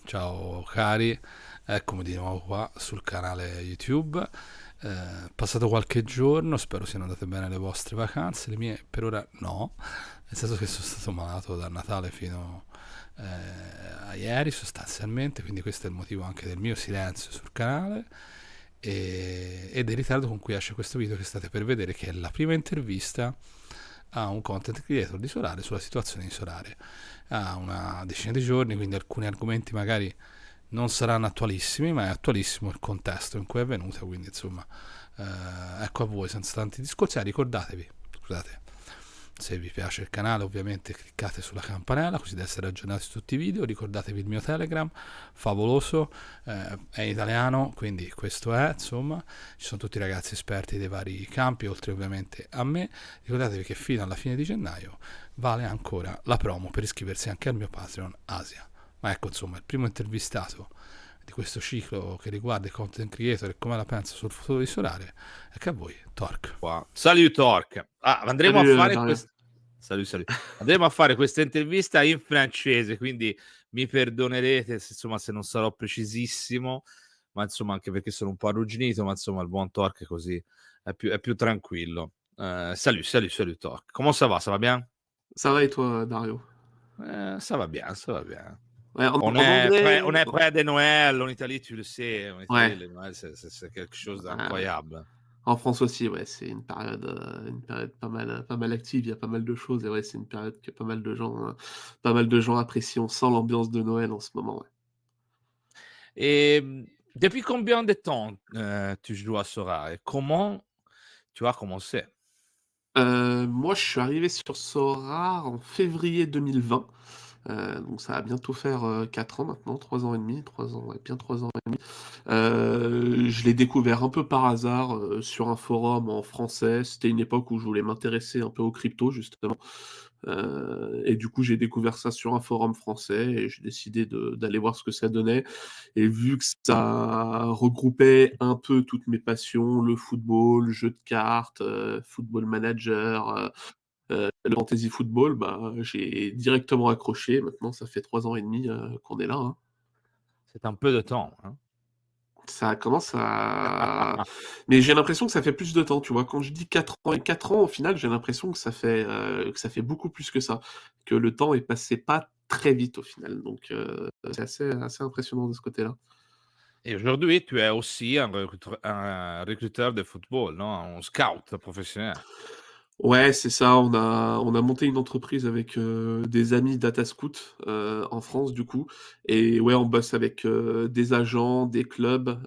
ciao cari, eccomi di nuovo qua sul canale YouTube. Passato qualche giorno, spero siano andate bene le vostre vacanze, le mie per ora no, nel senso che sono stato malato da Natale fino a ieri sostanzialmente, quindi questo è il motivo anche del mio silenzio sul canale e del ritardo con cui esce questo video che state per vedere, che è la prima intervista a un content creator di Solare sulla situazione di Solare. Ha una decina di giorni, quindi alcuni argomenti magari non saranno attualissimi, ma è attualissimo il contesto in cui è avvenuta, quindi insomma ecco a voi senza tanti discorsi. Ricordatevi, scusate, se vi piace il canale ovviamente cliccate sulla campanella così da essere aggiornati su tutti i video. Ricordatevi il mio Telegram favoloso, è in italiano, quindi questo è, insomma, ci sono tutti i ragazzi esperti dei vari campi oltre ovviamente a me. Ricordatevi che fino alla fine di gennaio vale ancora la promo per iscriversi anche al mio Patreon Asia. Ma ecco, insomma, il primo intervistato di questo ciclo che riguarda i content creator e come la pensa sul futuro di Solare è che a voi, Torque. Qua. Salut Torque. Andremo a Salut fare Dario. Salut. Andremo a fare questa intervista in francese, quindi mi perdonerete insomma se non sarò precisissimo, ma insomma anche perché sono un po' arrugginito, ma insomma il buon Torque così è più tranquillo. Salut Torque. Comment ça va? Ça va bien? Ça va et toi, Dario? Ça va bien, ça va bien. Ouais, en On anglais. est près de Noël, en Italie, tu le sais, en Italie, Ouais. le Noël, c'est quelque chose Ouais. d'incroyable. En France aussi, ouais, c'est une période pas mal active. Il y a pas mal de choses et ouais, c'est une période que pas mal de gens apprécient. On sent l'ambiance de Noël en ce moment, ouais. Et depuis combien de temps tu joues à Sora et comment tu as commencé? Moi, je suis arrivé sur Sora en février 2020, donc ça va bientôt faire, 4 ans maintenant, 3 ans et demi, 3 ans, ouais, bien 3 ans et demi. Je l'ai découvert un peu par hasard, sur un forum en français. C'était une époque où je voulais m'intéresser un peu aux cryptos justement, et du coup, j'ai découvert ça sur un forum français et j'ai décidé d'aller voir ce que ça donnait et vu que ça regroupait un peu toutes mes passions, le football, jeux de cartes, football manager, le fantasy football, bah, j'ai directement accroché. Maintenant, ça fait 3 ans et demi, qu'on est là, hein. C'est un peu de temps, hein? Ça commence à mais j'ai l'impression que ça fait plus de temps, tu vois? Quand je dis 4 ans, au final, j'ai l'impression que ça fait beaucoup plus que ça, que le temps est passé pas très vite au final, donc c'est assez impressionnant de ce côté-là. Et aujourd'hui, tu es aussi un recruteur de football, non? Un scout professionnel. Ouais, c'est ça, on a monté une entreprise avec, des amis data scout, en France du coup et ouais, on bosse avec, des agents, des clubs,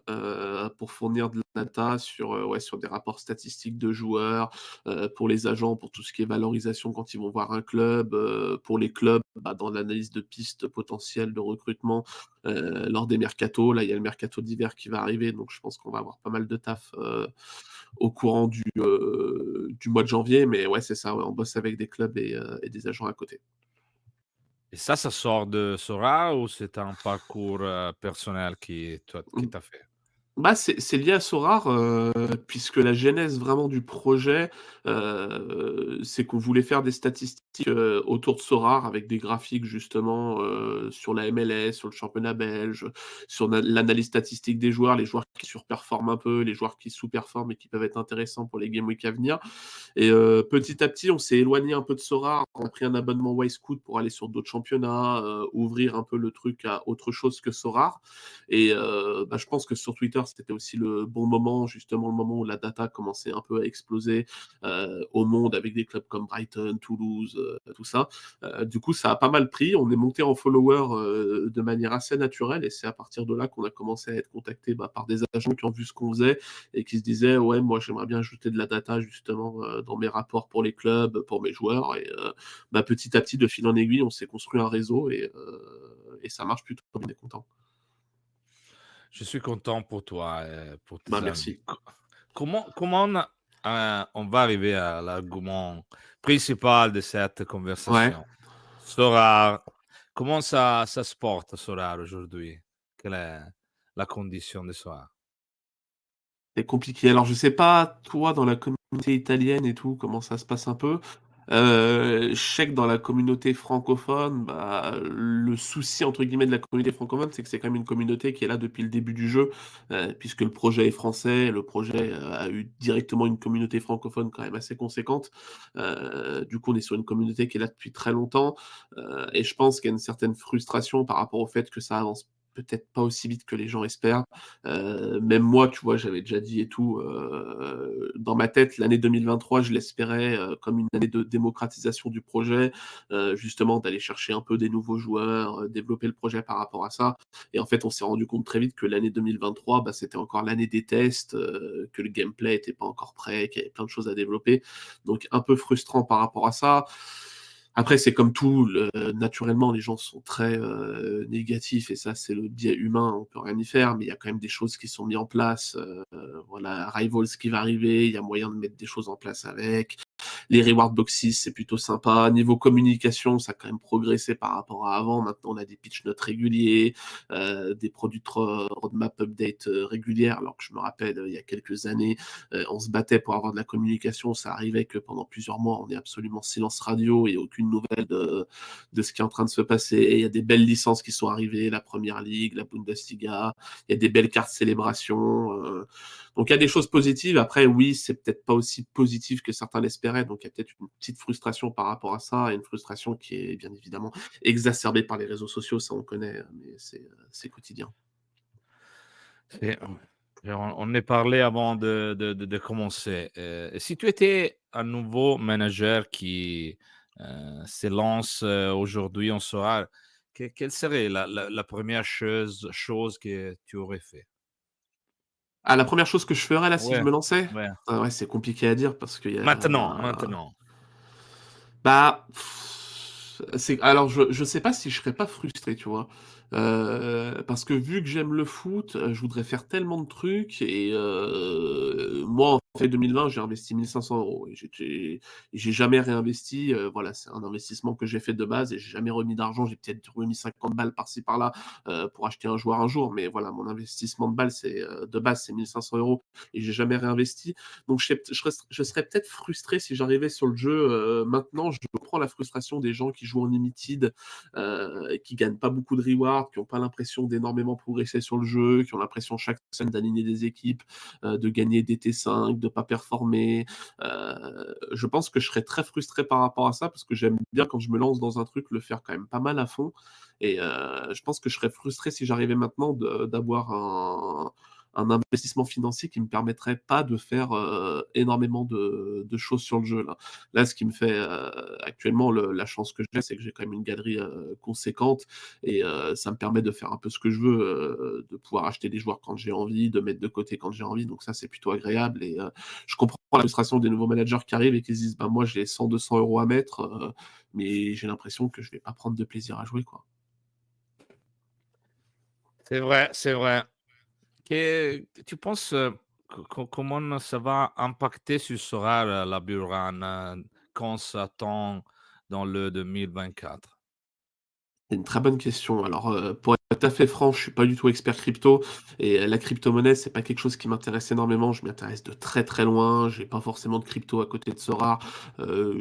pour fournir de la data sur, ouais, sur des rapports statistiques de joueurs, pour les agents, pour tout ce qui est valorisation quand ils vont voir un club, pour les clubs, bah, dans l'analyse de pistes potentielles de recrutement, lors des mercatos. Là, il y a le mercato d'hiver qui va arriver, donc je pense qu'on va avoir pas mal de taf, au courant du mois de janvier. Mais ouais, c'est ça, ouais, on bosse avec des clubs et des agents à côté. Et ça sort de Sora ou c'est un parcours personnel qui Mmh. t'a fait? Bah, c'est lié à Sorare, puisque la genèse vraiment du projet, c'est qu'on voulait faire des statistiques, autour de Sorare avec des graphiques justement, sur la MLS, sur le championnat belge, sur l'analyse statistique des joueurs, les joueurs qui surperforment un peu, les joueurs qui sous-performent et qui peuvent être intéressants pour les game week à venir. Et petit à petit, on s'est éloigné un peu de Sora. On a pris un abonnement Wisecout pour aller sur d'autres championnats, ouvrir un peu le truc à autre chose que Sora. Et bah, je pense que sur Twitter, c'était aussi le bon moment, justement le moment où la data commençait un peu à exploser au monde avec des clubs comme Brighton, Toulouse, tout ça. Du coup, ça a pas mal pris. On est monté en follower de manière assez naturelle et c'est à partir de là qu'on a commencé à être contacté bah, par des agents qui ont vu ce qu'on faisait et qui se disaient ouais, moi j'aimerais bien ajouter de la data justement dans mes rapports pour les clubs, pour mes joueurs. Et bah, petit à petit, de fil en aiguille, on s'est construit un réseau et ça marche plutôt bien, on est content. Je suis content pour toi et pour Bah, tes amis. merci. Comment on va arriver à l'argument principal de cette Ouais. conversation? Sora, comment ça se porte Sora aujourd'hui? Quelle est la condition de Sora? C'est compliqué. Alors je sais pas, toi, dans la communauté italienne et tout, comment ça se passe un peu? Je sais que dans la communauté francophone, bah, le «souci» entre guillemets de la communauté francophone, c'est que c'est quand même une communauté qui est là depuis le début du jeu, puisque le projet est français, le projet, a eu directement une communauté francophone quand même assez conséquente. Du coup, on est sur une communauté qui est là depuis très longtemps, et je pense qu'il y a une certaine frustration par rapport au fait que ça avance peut-être pas aussi vite que les gens espèrent. Même moi, tu vois, j'avais déjà dit et tout, dans ma tête, l'année 2023, je l'espérais comme une année de démocratisation du projet, justement d'aller chercher un peu des nouveaux joueurs, développer le projet par rapport à ça. Et en fait, on s'est rendu compte très vite que l'année 2023, bah, c'était encore l'année des tests, que le gameplay était pas encore prêt, qu'il y avait plein de choses à développer. Donc un peu frustrant par rapport à ça. Après, c'est comme tout, naturellement, les gens sont très négatifs et ça, c'est le biais humain, on peut rien y faire, mais il y a quand même des choses qui sont mises en place. Voilà, Rivals qui va arriver, il y a moyen de mettre des choses en place avec. Les reward boxes, c'est plutôt sympa. Niveau communication, ça a quand même progressé par rapport à avant. Maintenant, on a des pitch notes réguliers, des produits roadmap update régulières. Alors que je me rappelle, il y a quelques années, on se battait pour avoir de la communication. Ça arrivait que pendant plusieurs mois, on ait absolument silence radio et aucune nouvelle de ce qui est en train de se passer. Et il y a des belles licences qui sont arrivées, la Première Ligue, la Bundesliga. Il y a des belles cartes célébration. Donc il y a des choses positives. Après, oui, c'est peut-être pas aussi positif que certains l'espéraient. Donc il y a peut-être une petite frustration par rapport à ça, et une frustration qui est bien évidemment exacerbée par les réseaux sociaux, ça on connaît, mais c'est quotidien. Et on est parlé avant de commencer. Si tu étais un nouveau manager qui se lance aujourd'hui, on saura quelle serait la première chose que tu aurais fait? Ah, la première chose que je ferais là si je Ouais, me lançais? ouais. Ah ouais, c'est compliqué à dire parce qu'il y a Maintenant. bah, c'est alors je sais pas si je serais pas frustré, tu vois? Parce que vu que j'aime le foot, je voudrais faire tellement de trucs et moi, en fait, 2020, j'ai investi 1 500 € et j'ai jamais réinvesti, voilà, c'est un investissement que j'ai fait de base et j'ai jamais remis d'argent. J'ai peut-être remis 50 balles par-ci par-là, pour acheter un joueur un jour, mais voilà, mon investissement de base, c'est 1 500 € et j'ai jamais réinvesti. Donc je serais peut-être frustré si j'arrivais sur le jeu maintenant. Je comprends la frustration des gens qui jouent en limited, qui gagnent pas beaucoup de rewards, qui n'ont pas l'impression d'énormément progresser sur le jeu, qui ont l'impression chaque semaine d'aligner des équipes, de gagner des T5, de pas performer. Je pense que je serais très frustré par rapport à ça parce que j'aime bien quand je me lance dans un truc le faire quand même pas mal à fond. Et je pense que je serais frustré si j'arrivais maintenant d'avoir un investissement financier qui me permettrait pas de faire énormément de choses sur le jeu là. Là, ce qui me fait actuellement la chance que j'ai, c'est que j'ai quand même une galerie conséquente et ça me permet de faire un peu ce que je veux, de pouvoir acheter des joueurs quand j'ai envie, de mettre de côté quand j'ai envie. Donc ça, c'est plutôt agréable et je comprends la frustration des nouveaux managers qui arrivent et qui se disent bah moi j'ai 100-200 € à mettre, mais j'ai l'impression que je vais pas prendre de plaisir à jouer quoi. C'est vrai, c'est vrai. Tu penses, comment ça va impacter sur sera la bull run, qu'on s'attend dans le 2024? C'est une très bonne question. Alors, pour être tout à fait franc, je suis pas du tout expert crypto et la crypto-monnaie, c'est pas quelque chose qui m'intéresse énormément. Je m'y intéresse de très, très loin. J'ai pas forcément de crypto à côté de Sora.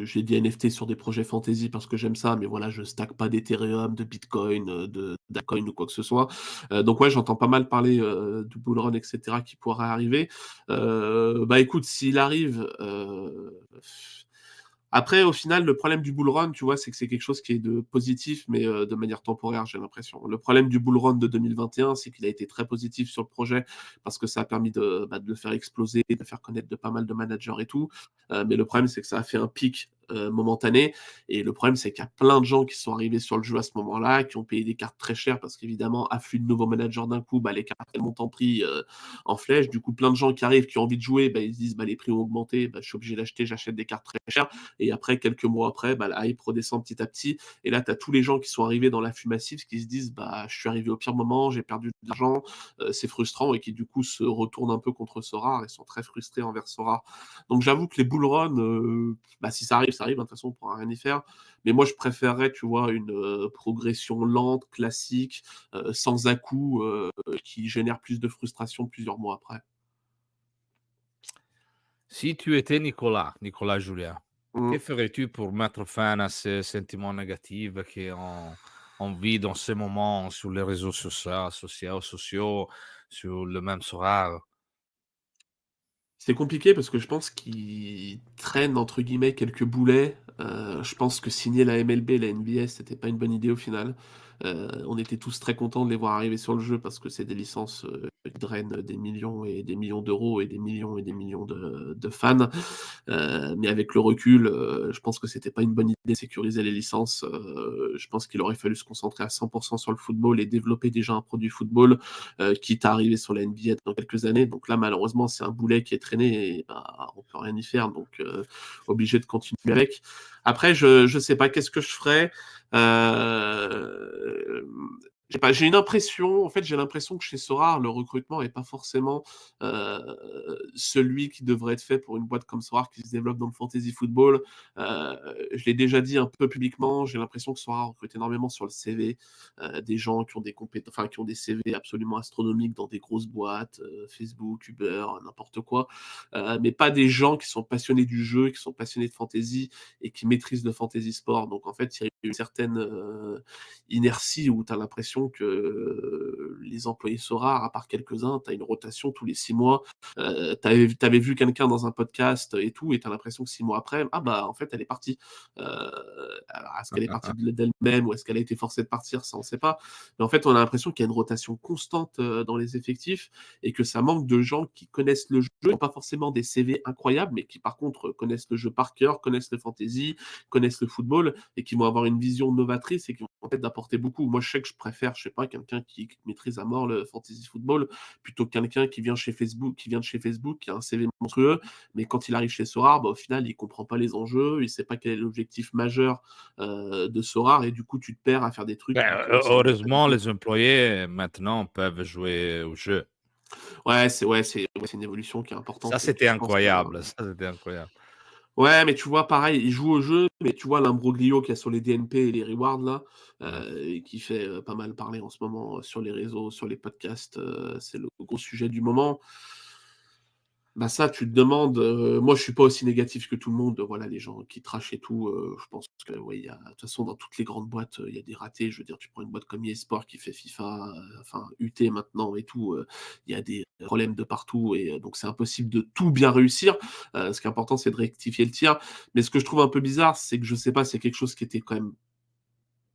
J'ai des NFT sur des projets fantasy parce que j'aime ça, mais voilà, je stack pas d'Ethereum, de Bitcoin, de d'Altcoin ou quoi que ce soit. Donc ouais, j'entends pas mal parler, du bull run et cetera qui pourrait arriver. Bah, écoute, s'il arrive, après, au final, le problème du bull run, tu vois, c'est que c'est quelque chose qui est de positif, mais de manière temporaire, j'ai l'impression. Le problème du bull run de 2021, c'est qu'il a été très positif sur le projet parce que ça a permis de le faire exploser, de faire connaître de pas mal de managers et tout. Mais le problème, c'est que ça a fait un pic momentané. Et le problème, c'est qu'il y a plein de gens qui sont arrivés sur le jeu à ce moment-là, qui ont payé des cartes très chères parce qu'évidemment, afflux de nouveaux managers d'un coup, bah, les cartes elles montent en prix en flèche. Du coup, plein de gens qui arrivent, qui ont envie de jouer, bah, ils se disent bah, les prix ont augmenté, bah, je suis obligé d'acheter, j'achète des cartes très chères. Et après, quelques mois après, bah, la hype redescend petit à petit. Et là, tu as tous les gens qui sont arrivés dans l'afflux massif qui se disent bah, je suis arrivé au pire moment, j'ai perdu de l'argent, c'est frustrant, et qui du coup se retournent un peu contre Sora et sont très frustrés envers Sora. Donc j'avoue que les bull run, bah, si ça arrive, ça arrive, hein, de toute façon, on pourra rien y faire. Mais moi, je préférerais, tu vois, une progression lente, classique, sans à-coups, qui génère plus de frustration plusieurs mois après. Si tu étais Nicolas Julien, Mmh. Que ferais-tu pour mettre fin à ces sentiments négatifs qu'on vit dans ce moment sur les réseaux sociaux, sur le même soir? C'est compliqué parce que je pense qu'ils traînent entre guillemets «quelques boulets». Je pense que signer la MLB et la NBA, c'était pas une bonne idée au final. On était tous très contents de les voir arriver sur le jeu parce que c'est des licences, qui drainent des millions et des millions d'euros et des millions de fans. Mais avec le recul, je pense que c'était pas une bonne idée de sécuriser les licences. Je pense qu'il aurait fallu se concentrer à 100 sur le football et développer déjà un produit football, quitte à arriver sur la NBA dans quelques années. Donc là, malheureusement, c'est un boulet qui est traîné et bah, on peut rien y faire, donc obligé de continuer avec. Après, je sais pas, qu'est-ce que je ferais? Hem, je sais pas, j'ai une impression, en fait, j'ai l'impression que chez Sorare, le recrutement est pas forcément, heu, celui qui devrait être fait pour une boîte comme Sorare qui se développe dans le fantasy football. Je l'ai déjà dit un peu publiquement, j'ai l'impression que Sorare recrute énormément sur le CV, des gens qui ont des enfin, qui ont des CV absolument astronomiques dans des grosses boîtes, Facebook, Uber, n'importe quoi, mais pas des gens qui sont passionnés du jeu, qui sont passionnés de fantasy et qui maîtrisent le fantasy sport. Donc en fait, il y a une certaine inertie où tu as l'impression que les employés sont rares, à part quelques-uns, tu as une rotation tous les 6 mois. Tu avais vu quelqu'un dans un podcast et tout, et tu as l'impression que 6 mois après, ah bah en fait, elle est partie. Alors, est-ce qu'elle est partie d'elle-même ou est-ce qu'elle a été forcée de partir? Ça, on ne sait pas. Mais en fait, on a l'impression qu'il y a une rotation constante dans les effectifs et que ça manque de gens qui connaissent le jeu, pas forcément des CV incroyables, mais qui par contre connaissent le jeu par cœur, connaissent le fantasy, connaissent le football et qui vont avoir une vision novatrice et qui vont peut-être apporter beaucoup. Moi, je sais que je préfère, je sais pas, quelqu'un qui maîtrise à mort le fantasy football plutôt que quelqu'un qui vient chez Facebook, qui vient de chez Facebook, qui a un CV monstrueux, mais quand il arrive chez Sorare, bah, au final, il comprend pas les enjeux, il sait pas quel est l'objectif majeur de Sorare et du coup, tu te perds à faire des trucs qui Ben, lui correspondent pas du heureusement, tout. les employés maintenant peuvent jouer au jeu. Ouais, c'est une évolution qui est Ça, importante et puis c'était je pense que incroyable. Ça, c'était incroyable. ouais, mais tu vois, pareil, il joue au jeu, mais tu vois l'imbroglio qu'il y a sur les DNP et les rewards là, Ouais. et qui fait, pas mal parler en ce moment, sur les réseaux, sur les podcasts, c'est le gros sujet du moment. Bah, ça, tu te demandes, moi je suis pas aussi négatif que tout le monde, voilà, les gens qui trashent et tout, je pense que ouais, il y a de toute façon dans toutes les grandes boîtes, il y a des ratés. Je veux dire, tu prends une boîte comme EA Sports qui fait FIFA, enfin UT maintenant et tout, il y a des problèmes de partout et donc c'est impossible de tout bien réussir. Ce qui est important, c'est de rectifier le tir. Mais ce que je trouve un peu bizarre, c'est que je sais pas, c'est quelque chose qui était quand même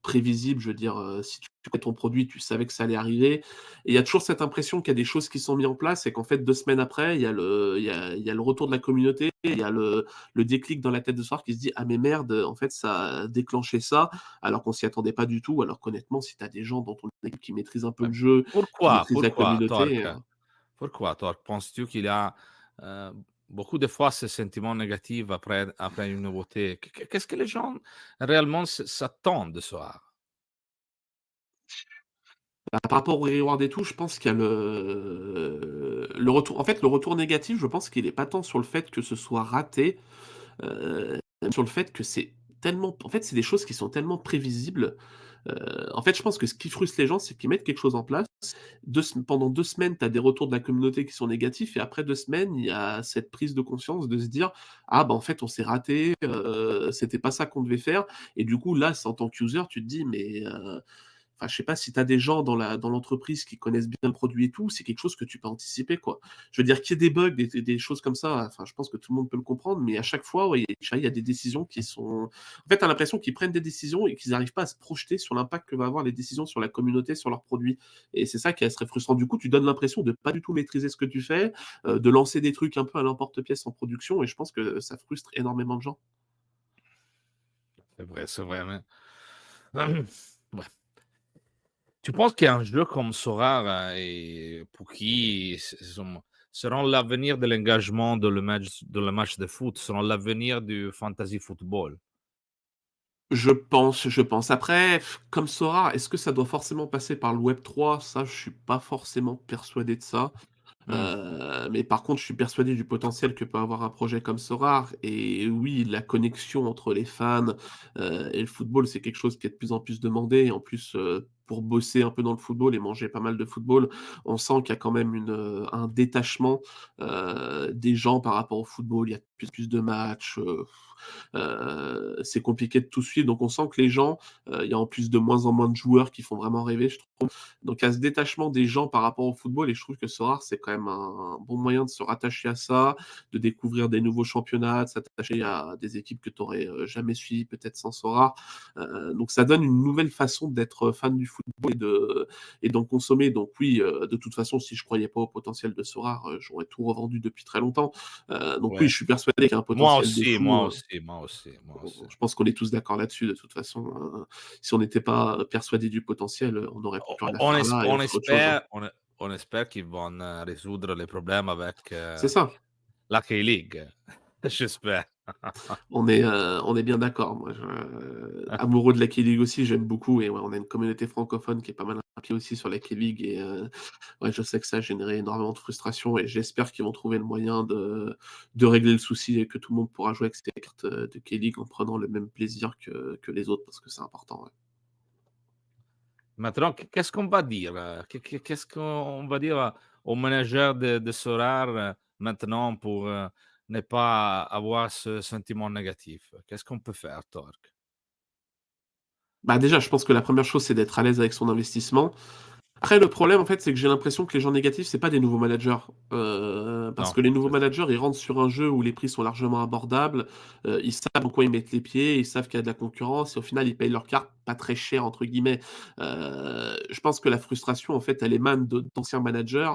prévisible. Je veux dire, si tu fais ton produit, tu savais que ça allait arriver. Et il y a toujours cette impression qu'il y a des choses qui sont mises en place et qu'en fait 2 semaines après, il y a le retour de la communauté, il y a le déclic dans la tête de Soir qui se dit: «Ah mais merde, en fait ça a déclenché ça», alors qu'on s'y attendait pas du tout. Alors qu'honnêtement, si tu as des gens dans ton équipe qui maîtrisent un peu Ouais. le jeu, qui Pourquoi? maîtrisent la Pourquoi, communauté, Torque? Pourquoi, Torque? Penses-tu qu'il y a beaucoup de fois ces sentiments négatifs après une nouveauté? Qu'est-ce que les gens réellement s'attendent de ça? bah, par rapport aux rewards et tout, je pense qu'il y a le retour, en fait, le retour négatif, je pense qu'il est pas tant sur le fait que ce soit raté, sur le fait que c'est tellement, en fait, c'est des choses qui sont tellement prévisibles. En fait, je pense que ce qui frustre les gens, c'est qu'ils mettent quelque chose en place. Pendant 2 semaines, tu as des retours de la communauté qui sont négatifs et après 2 semaines, il y a cette prise de conscience de se dire: «Ah bah, en fait, on s'est raté, c'était pas ça qu'on devait faire», et du coup, là, c'est en tant qu'user, tu te dis: «Mais enfin, je sais pas si tu as des gens dans l'entreprise qui connaissent bien le produit et tout, c'est quelque chose que tu peux anticiper, quoi». Je veux dire qu'il y ait des bugs, des choses comme ça, enfin, je pense que tout le monde peut le comprendre, mais à chaque fois, ouais, il y a des décisions qui sont, en fait, tu as l'impression qu'ils prennent des décisions et qu'ils n'arrivent pas à se projeter sur l'impact que va avoir les décisions sur la communauté, sur leurs produits, et c'est ça qui est très frustrant. Du coup, tu donnes l'impression de pas du tout maîtriser ce que tu fais, de lancer des trucs un peu à l'emporte-pièce en production, et je pense que ça frustre énormément de gens. C'est vrai, mais ouais. Tu penses qu'il y a un jeu comme Sora et pour qui seront l'avenir de l'engagement de le match de foot, seront l'avenir du fantasy football? Je pense. Après, comme Sora, est-ce que ça doit forcément passer par le Web3? Ça, je suis pas forcément persuadé de ça. Mmh. Mais par contre, je suis persuadé du potentiel que peut avoir un projet comme Sorare, et oui, la connexion entre les fans, et le football, c'est quelque chose qui est de plus en plus demandé, et en plus, pour bosser un peu dans le football et manger pas mal de football, on sent qu'il y a quand même un détachement, des gens par rapport au football. Il y a de plus en plus de matchs, c'est compliqué de tout suivre. Donc on sent que les gens, il y a en plus de moins en moins de joueurs qui font vraiment rêver, je trouve. Donc il y a ce détachement des gens par rapport au football et je trouve que Sorare, c'est quand même un bon moyen de se rattacher à ça, de découvrir des nouveaux championnats, de s'attacher à des équipes que tu n'aurais jamais suivies peut-être sans Sorare. Donc ça donne une nouvelle façon d'être fan du football et d'en consommer. Donc oui, de toute façon, si je croyais pas au potentiel de Sorare, j'aurais tout revendu depuis très longtemps. Donc oui, Ouais. je suis persuadé qu'il y a un Moi potentiel de aussi, fou. moi aussi, moi aussi, moi aussi. Je pense qu'on est tous d'accord là-dessus, de toute façon. Si on n'était pas persuadé du potentiel, on n'aurait plus rien à faire là et on ferait autre chose. Hein. On espère qu'ils vont résoudre les problèmes avec C'est ça. la K-League. J'espère. On est bien d'accord. Moi, amoureux de la K-League aussi, j'aime beaucoup. Et ouais, on a une communauté francophone qui est pas mal impliquée aussi sur la K-League. Et ouais, je sais que ça a généré énormément de frustration. Et j'espère qu'ils vont trouver le moyen de régler le souci et que tout le monde pourra jouer avec ses cartes de K-League en prenant le même plaisir que les autres parce que c'est important. Ouais. Maintenant, qu'est-ce qu'on va dire? Qu'est-ce qu'on va dire au manager de Sorare maintenant pour ne pas avoir ce sentiment négatif? Qu'est-ce qu'on peut faire, Torque? Bah déjà, je pense que la première chose, c'est d'être à l'aise avec son investissement. Après, le problème, en fait, c'est que j'ai l'impression que les gens négatifs, c'est pas des nouveaux managers. Parce Non, que les nouveaux c'est ça. managers, ils rentrent sur un jeu où les prix sont largement abordables, ils savent dans quoi ils mettent les pieds, ils savent qu'il y a de la concurrence et au final, ils payent leur carte pas très cher, entre guillemets. Je pense que la frustration, en fait, elle émane d'anciens managers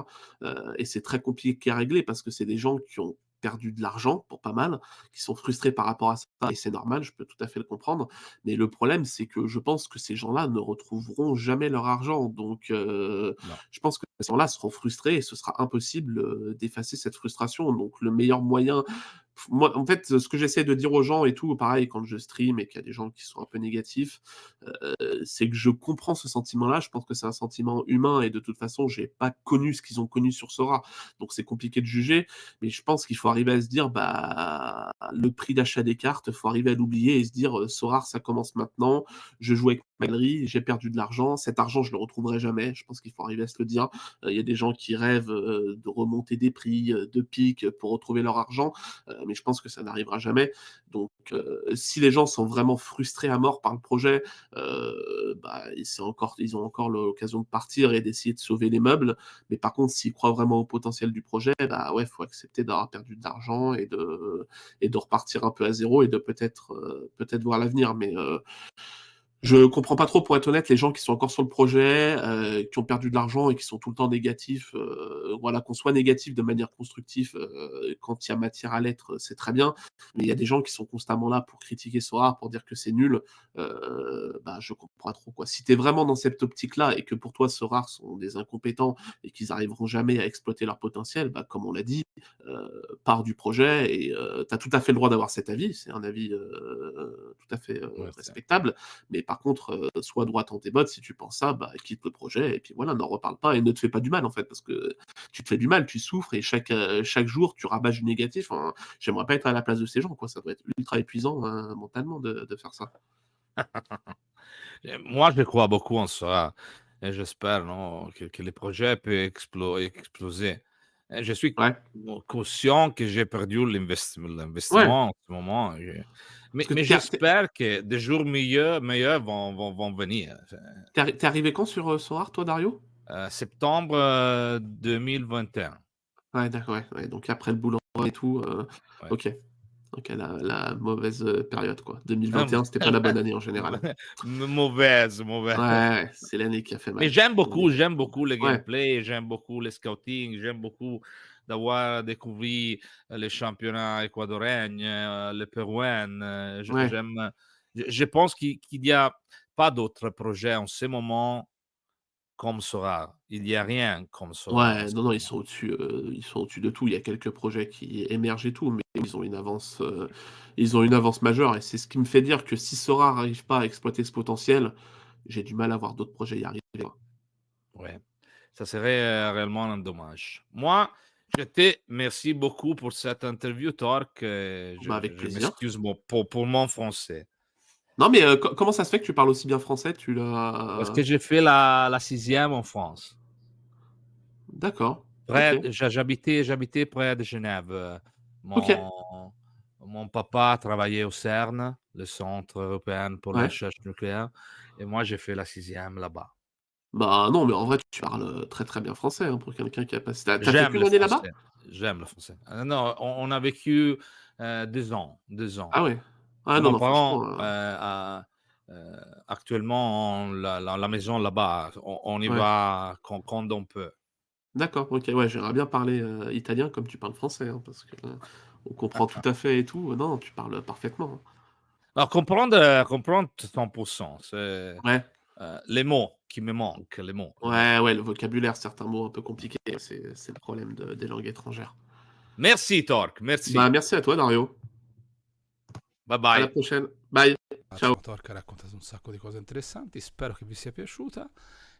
et c'est très compliqué à régler parce que c'est des gens qui ont perdu de l'argent pour pas mal, qui sont frustrés par rapport à ça et c'est normal, je peux tout à fait le comprendre. Mais le problème, c'est que je pense que ces gens-là ne retrouveront jamais leur argent. Donc, Non. je pense que ces gens-là seront frustrés et ce sera impossible d'effacer cette frustration. Donc, le meilleur moyen, moi, en fait, ce que j'essaie de dire aux gens et tout, pareil, quand je stream et qu'il y a des gens qui sont un peu négatifs, c'est que je comprends ce sentiment-là. Je pense que c'est un sentiment humain et de toute façon, j'ai pas connu ce qu'ils ont connu sur Sora. Donc, c'est compliqué de juger. Mais je pense qu'il faut arriver à se dire, bah, le prix d'achat des cartes, il faut arriver à l'oublier et se dire, Sorare, ça commence maintenant. Je joue avec ma galerie, j'ai perdu de l'argent. Cet argent, je le retrouverai jamais. Je pense qu'il faut arriver à se le dire. Il y a des gens qui rêvent de remonter des prix, de pics pour retrouver leur argent, mais je pense que ça n'arrivera jamais. Donc, si les gens sont vraiment frustrés à mort par le projet, bah, ils ont encore l'occasion de partir et d'essayer de sauver les meubles. Mais par contre, s'ils croient vraiment au potentiel du projet, bah ouais, faut accepter d'avoir perdu de l'argent et de repartir un peu à zéro et de peut-être voir l'avenir. Mais je comprends pas trop, pour être honnête, les gens qui sont encore sur le projet, qui ont perdu de l'argent et qui sont tout le temps négatifs. Voilà, qu'on soit négatif de manière constructive quand il y a matière à l'être, c'est très bien. Mais il y a des gens qui sont constamment là pour critiquer Sora, pour dire que c'est nul. Bah, je comprends pas trop quoi. Si tu es vraiment dans cette optique-là et que pour toi Sora sont des incompétents et qu'ils arriveront jamais à exploiter leur potentiel, bah, comme on l'a dit, pars du projet et tu as tout à fait le droit d'avoir cet avis. C'est un avis tout à fait Ouais, respectable. Mais par contre, sois droit dans tes bottes, si tu penses ça, bah, quitte le projet et puis voilà, n'en reparle pas et ne te fais pas du mal en fait, parce que tu te fais du mal, tu souffres et chaque jour tu rabâches du négatif. Enfin, j'aimerais pas être à la place de ces gens, quoi. Ça doit être ultra épuisant mentalement de faire ça. Moi, je crois beaucoup en ça et j'espère non, que les projets peuvent exploser. Et je suis Ouais, conscient que j'ai perdu ouais, l'investissement en ce moment. parce que Mais j'espère que des jours meilleurs vont venir. t'es arrivé quand sur Sorar, toi, Dario? Septembre 2021. Ouais, d'accord, ouais, ouais, donc après le boulot et tout, Ouais. ok. Ok, la mauvaise période, quoi. 2021, c'était pas la bonne année en général. Mauvaise, Ouais, mauvaise. ouais, c'est l'année qui a fait Mais mal. j'aime beaucoup le Ouais, gameplay, j'aime beaucoup le scouting, j'aime beaucoup d'avoir découvert les championnats équatoriens, le péruin. ouais. Je pense qu'il n'y a pas d'autres projets en ce moment comme Sora. Il n'y a rien comme Sora en Ouais, ce non, non, moment. ils sont au-dessus de tout. Il y a quelques projets qui émergent et tout, mais ils ont une avance majeure et c'est ce qui me fait dire que si Sora n'arrive pas à exploiter ce potentiel, j'ai du mal à voir d'autres projets y arriver, quoi. Ouais, ça serait réellement un dommage. Moi, je te remercie beaucoup pour cette interview, Torque. Bah, avec Je plaisir. m'excuse pour mon français. Non, mais comment ça se fait que tu parles aussi bien français? Parce que j'ai fait la sixième en France. D'accord, ok, J'habitais près de Genève. ok. Mon, mon papa travaillait au CERN, le Centre européen pour la Ouais. recherche nucléaire, et moi j'ai fait la sixième là-bas. Bah, non, mais en vrai, tu parles, très, très bien français, hein, pour quelqu'un qui a passé tu as fait J'aime qu'une le année là-bas? français, j'aime le français. Non, on a vécu, 2 ans, 2 ans. Ah ouais. Ah non, Mon non, parent, franchement, a, actuellement ont la maison là-bas. On y ouais. va quand on peut. D'accord, OK, ouais, j'aimerais bien parler, italien comme tu parles français, hein, parce que, on comprend tout à fait et tout. Non, tu parles parfaitement, hein. Alors comprendre 100%, c'est, Ouais, les mots qui me manquent, les mots. ouais, ouais, le vocabulaire, certains mots un peu compliqués, c'est le problème des langues étrangères. Merci Torque, Bah, merci. merci à toi Dario. Bye À la bye. prochaine. Bye. Ciao. Torca ha raccontato un sacco di cose interessanti, spero che vi sia piaciuta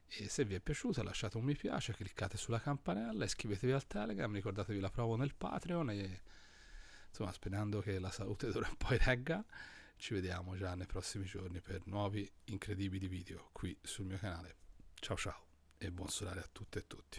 e se vi è piaciuta lasciate un mi piace, cliccate sulla campanella, iscrivetevi al Telegram, ricordatevi la provo nel Patreon e insomma sperando che la salute d'ora in poi regga, ci vediamo già nei prossimi giorni per nuovi incredibili video qui sul mio canale. Ciao ciao e buon solare a tutte e tutti.